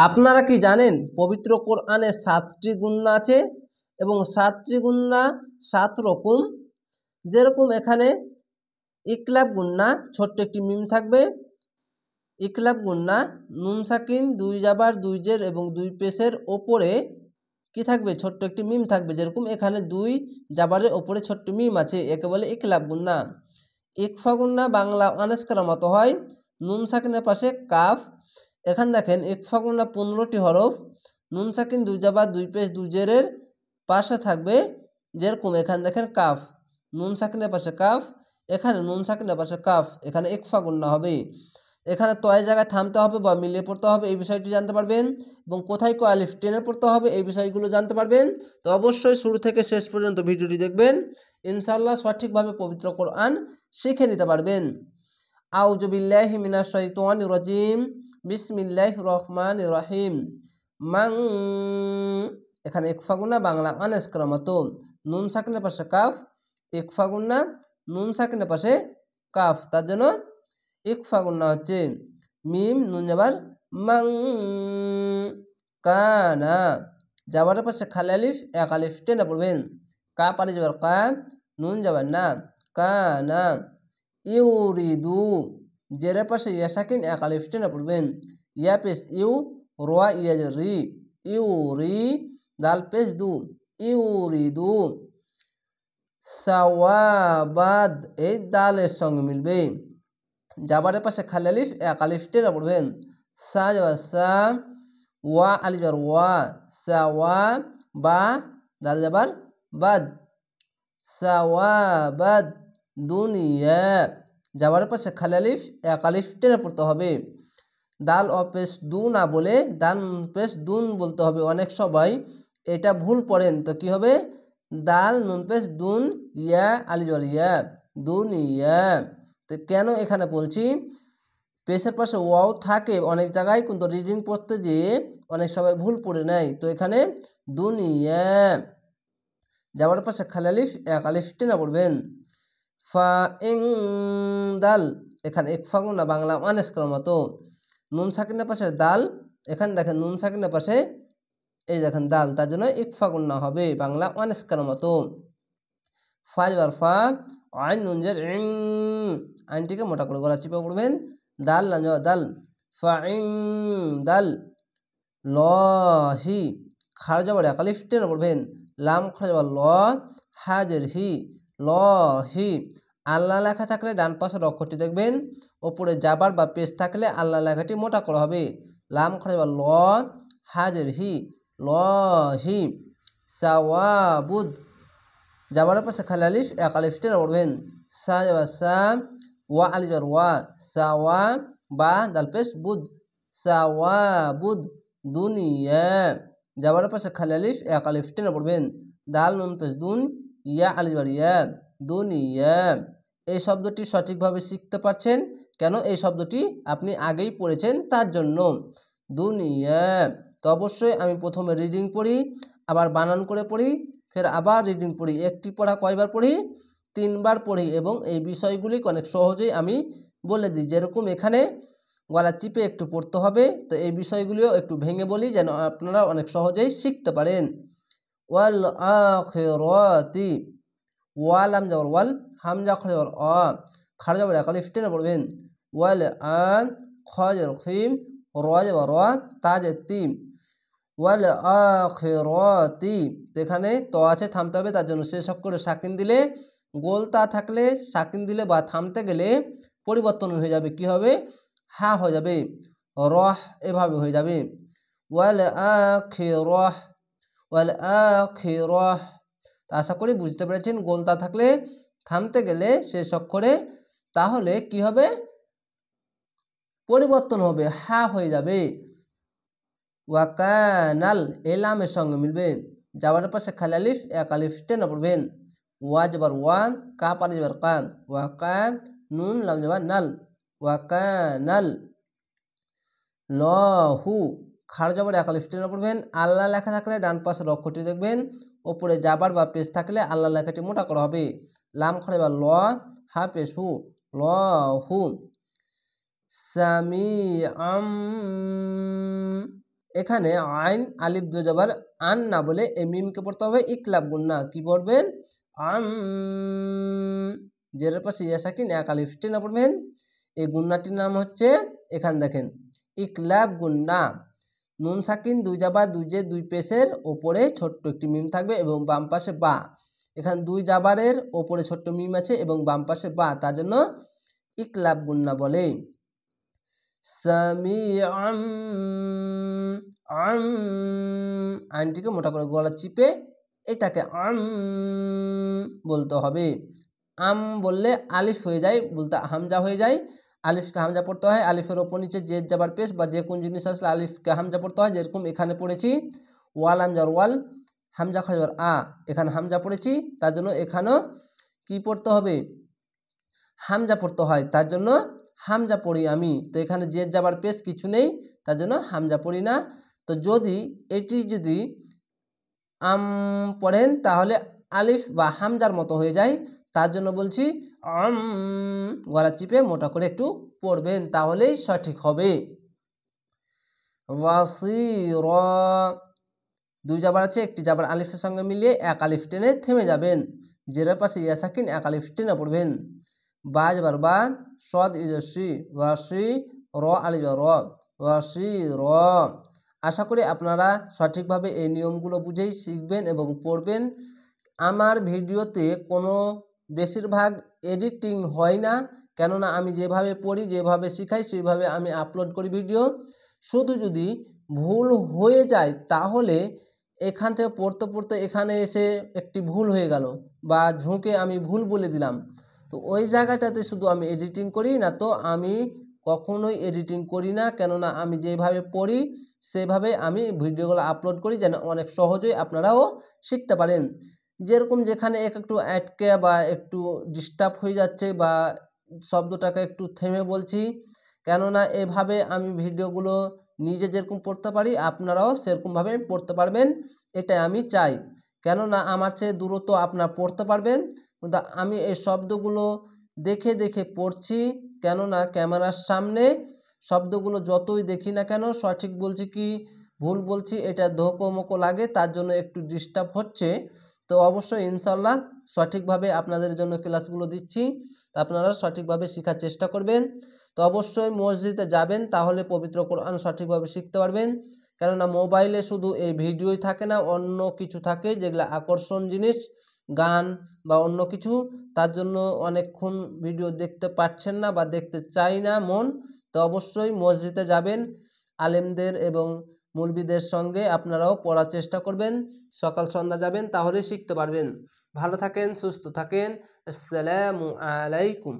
আপনারা কি জানেন পবিত্র কোরআনে 7টি গুণনা আছে এবং 7টি গুণনা 7 রকম। যেরকম এখানে ইকলাব গুণনা, ছোট্ট একটি মিম থাকবে। ইকলাব গুণনা নুন সাকিন, 2 জাবার 2 জের এবং 2 পেশের ওপরে কি থাকবে, ছোট্ট একটি মিম থাকবে। যেরকম এখানে 2 জাবারের ওপরে ছোট্ট মিম আছে, একে বলে ইকলাব গুণনা। ইকফা গুণনা বাংলা আনাস্কার মতো হয়, নুন সাকিনের পাশে কাফ। এখানে দেখেন ইকফা গুণনা 15টি হরফ, নুন সাকিন 2 জাবার 2 পেশ 2 জেরের পাশে থাকবে। যেরকম এখানে দেখেন কাফ, নুন সাকিনের পাশে কাফ, এখানে নুন সাকিনের পাশে কাফ, এখানে ইকফা গুণনা হবে। এখানে তয় জায়গায় থামতে হবে বা মিলিয়ে পড়তে হবে, এই বিষয়টি জানতে পারবেন। এবং কোথায় কো আলিফ টেনে পড়তে হবে, এই বিষয়গুলো জানতে পারবেন। তো অবশ্যই শুরু থেকে শেষ পর্যন্ত ভিডিওটি দেখবেন, ইনশাআল্লাহ সঠিকভাবে পবিত্র কোরআন শিখে নিতে পারবেন। আউযু বিল্লাহি মিনাশ শাইতানির রাজিম, বিসমিল্লাহির রহমানির রহিম। মান, এখানে ইকফা গুণনা বাংলা আনাস্কার মতো, নুন সাকিনের পাশে কাফ, ইকফা গুণনা নুন সাকিনের পাশে কাফ, তার জন্য ইকফা গুণনা হচ্ছে মিম নুন জাবার মাং, কানা জাবারের পাশে খালি আলিফ, এক আলিফ টেনে পড়বেন। কা পারি যাবার কা, নুন যাবার না, কানা। ইউরিদু জেরের পাশে ইয়া সাকিন, এক আলিফ টেনে পড়বেন। ইয়া পেশ ইউ, রোয়া ইয়া রি, ইউরি, দাল পেশ দু, ইউরিদু। সাওয়াবাদ এই দালের সঙ্গে মিলবে, জাবারের পাশে খালি আলিফ, এক আলিফ টেনে পড়বেন। সা যাবার সা, ওয়া আলিফ যাবার ওয়া, সাওয়া বা দাল যাবার বাদ, সাওয়াবাদ। দুনিয়া জাবারের পাশে খালি আলিফ, এক আলিফ টেনে পড়তে হবে। দাল অপেশ দু না বলে দান পেশ দুন বলতে হবে। অনেক সবাই এটা ভুল পড়েন, তো কি হবে, দাল নুন পেশ দুন, ইয়া আলিফ যাবার ইয়া, দুনিয়া। তো কেন এখানে বলছি, পেশের পাশে ওয়াও থাকে অনেক জায়গায়, কিন্তু রিডিং পড়তে যেয়ে অনেক সবাই ভুল পড়ে নেয়। তো এখানে দুনিয়া যাবার পাশে খালি আলিফ, এক আলিফ টেনে পড়বেন। ফা ইং দাল, এখানে ইকফা গুণনা বাংলা আনাস্কার মতো, নুন সাকিনের পাশে দাল, এখানে দেখেন নুন সাকিনের পাশে এই দেখেন দাল, তার জন্য ইকফা গুণনা হবে বাংলা আনাস্কার মতো। ফা যাবার ফা, আইন নুন জের ইং, আইনটিকে মোটা করে গলা চিপে পড়বেন। দাল লাম যাবার দাল, ফা ইং দাল। লহি খার যাবার এক আলিফ টেনে পড়বেন। লাম খার যাবার ল, হাজের হি, লহি। আল্লাহ লেখা থাকলে ডান পাশের অক্ষরটি দেখবেন, ওপরে জাবার বা পেশ থাকলে আল্লাহ লেখাটি মোটা করা হবে। লাম খার যাবার ল, হাজের হি, লহি। সাওয়াবুদ জাবারের পাশে খালি আলিফ, এক আলিফ টেনে পড়বেন। সা যাবার সা, ওয়া আলিফ যাবার ওয়া, সাওয়া বা দাল পেশ বুদ, সাওয়াবুদ। দুনিয়া জাবারের পাশে খালি আলিফ, এক আলিফ টেনে পড়বেন। দাল নুন পেশ দুন, ইয়া আলিফ যাবার ইয়া, দুনিয়া। এই শব্দটি সঠিকভাবে শিখতে পারছেন কেন, এই শব্দটি আপনি আগেই পড়েছেন তার জন্য। দুনিয়া। তো অবশ্যই আমি প্রথমে রিডিং পড়ি, আবার বানান করে পড়ি, ফের আবার রিডিং পড়ি। একটি পড়া কয়বার পড়ি, 3 বার পড়ি। এবং এই বিষয়গুলি অনেক সহজেই আমি বলে দিই। যেরকম এখানে গলা চিপে একটু পড়তে হবে, তো এই বিষয়গুলিও একটু ভেঙে বলি যেন আপনারা অনেক সহজেই শিখতে পারেন। ওয়াল আখিরাতি, ওয়াল আম যাবার ওয়াল, হামজা খ যাবার অ, খার যাবার এক আলিফ টেনে পড়বেন। ওয়াল আ, খ যাবার খিম, র যাবার র, তা যে তিম, ওয়াল আখিরাতি। তো এখানে ত আছে, থামতে হবে, তার জন্য শেষ অক্ষরে সাকিন দিলে, গোল তা থাকলে সাকিন দিলে বা থামতে গেলে পরিবর্তন হয়ে যাবে, কি হবে, হা হয়ে যাবে, রহ এভাবে হয়ে যাবে। ওয়াল আখিরাহ, ওয়াল আখিরাহ। আশা করি বুঝতে পেরেছেন। গোলতা থাকলে থামতে গেলে শেষ অক্ষরে, তাহলে কি হবে, পরিবর্তন হবে, হা হয়ে যাবে। ওয়াকানাল এলামের সঙ্গে মিলবে, যাওয়ার পাশে খালি আলিফ, এক আলিফ টেনে পড়বেন। ওয়া যাবার ওয়া, কা পারি যাবার কা, ওয়াকা নুন লাম যাবার নাল, ওয়াকানাল। লহু খার যাবার এক আলিফ টেনে পড়বেন। আল্লাহ লেখা থাকলে ডান পাশের অক্ষরটি দেখবেন, ওপরে যাবার বা পেশ থাকলে আল্লাহ লেখাটি মোটা করা হবে। লাম খার যাবার ল, হা পেশ হু, লহু। সামি আম, এখানে আইন আলিফ দু জবর আন না বলে এই মিমকে পড়তে হবে ইকলাব গুন্না। কি পড়বেন? আম, জেরের পাশে ইয়া সাকিন এক আলিফ টেনে পড়বেন। এই গুন্নাটির নাম হচ্ছে, এখানে দেখেন, ইকলাব গুন্না। নুন সাকিন দুই জাবার দুই জে দুই পেশের ওপরে ছোট্ট একটি মিম থাকবে এবং বাম পাশে বা। এখানে দুই জাবারের ওপরে ছোট্ট মিম আছে এবং বাম পাশে বা, তার জন্য ইকলাব গুন্না বলে। সামিআম, আম, আইনটিকে মোটা করে গলা চিপে এটাকে আম বলতে হবে। আম বললে আলিফ হয়ে যায়, বলতে হামজা হয়ে যায়। আলিফকে হামজা পড়তে হয়, আলিফের ওপর নিচে যে যাবার পেশ বা যে কোন জিনিস আসলে আলিফকে হামজা পড়তে হয়। যেরকম এখানে পড়েছি ওয়াল হামজার ওয়াল, হামজা খাজর আ, এখানে হামজা পড়েছি, তার জন্য এখানেও কি পড়তে হবে? হামজা পড়তে হয়, তার জন্য হামজা পড়ি আমি। তো এখানে যে যাবার পেশ কিছু নেই, তার জন্য হামজা পড়ি না। তো যদি আম পড়েন তাহলে আলিফ বা হামজার মতো হয়ে যায়, তার জন্য বলছি আম, গলা চিপে মোটা করে একটু পড়বেন, তাহলেই সঠিক হবে। ওয়াসিরা, দুই জাবার আছে, একটি জাবার আলিফের সঙ্গে মিলিয়ে এক আলিফ টেনে থেমে যাবেন। জেরের পাশে ইয়া সাকিন এক আলিফ টেনে পড়বেন। বা যাবার বা, সদ ইজসি, ওয়াসি র আলিফ র, ওয়াসি র। আশা করি আপনারা সঠিকভাবে এই নিয়মগুলো বুঝেই শিখবেন এবং পড়বেন। আমার ভিডিওতে কোনো বেশিরভাগ এডিটিং হয় না, কেননা আমি যেভাবে পড়ি, যেভাবে শিখাই, সেইভাবে আমি আপলোড করি ভিডিও। শুধু যদি ভুল হয়ে যায় তাহলে এখান থেকে পড়তে পড়তে এখানে এসে একটি ভুল হয়ে গেল বা ঝুঁকে আমি ভুল বলে দিলাম, তো ওই জায়গাটাতে শুধু আমি এডিটিং করি, না তো আমি কখনোই এডিটিং করি না। কেননা আমি যেভাবে পড়ি সেভাবে আমি ভিডিওগুলো আপলোড করি, যেন অনেক সহজেই আপনারাও শিখতে পারেন। যেরকম যেখানে একটু আটকে বা একটু ডিস্টার্ব হয়ে যাচ্ছে বা শব্দটাকে একটু থেমে বলছি, কেননা এভাবে আমি ভিডিওগুলো নিজে যেরকম পড়তে পারি আপনারাও সেরকমভাবে পড়তে পারবেন, এটাই আমি চাই। কেননা আমার চেয়ে দ্রুত আপনারা পড়তে পারবেন, কিন্তু আমি এই শব্দগুলো দেখে দেখে পড়ছি। কেননা ক্যামেরার সামনে শব্দগুলো যতই দেখি না কেন সঠিক বলছি কি ভুল বলছি এটা ধোঁকোমোকো লাগে, তার জন্য একটু ডিস্টার্ব হচ্ছে। তো অবশ্যই ইনশাল্লাহ সঠিকভাবে আপনাদের জন্য ক্লাসগুলো দিচ্ছি, আপনারা সঠিকভাবে শেখার চেষ্টা করবেন। তো অবশ্যই মসজিদে যাবেন, তাহলে পবিত্র কোরআন সঠিকভাবে শিখতে পারবেন। কেননা মোবাইলে শুধু এই ভিডিওই থাকে না, অন্য কিছু থাকে যেগুলো আকর্ষণ জিনিস, গান বা অন্য কিছু, তার জন্য অনেকক্ষণ ভিডিও দেখতে পাচ্ছেন না বা দেখতে চাই না মন। তো অবশ্যই মসজিদে যাবেন, আলেমদের এবং মুলবিদের সঙ্গে আপনারাও পড়ার চেষ্টা করবেন, সকাল সন্ধ্যা যাবেন, তাহলে শিখতে পারবেন। ভালো থাকেন, সুস্থ থাকেন। আসসালামু আলাইকুম।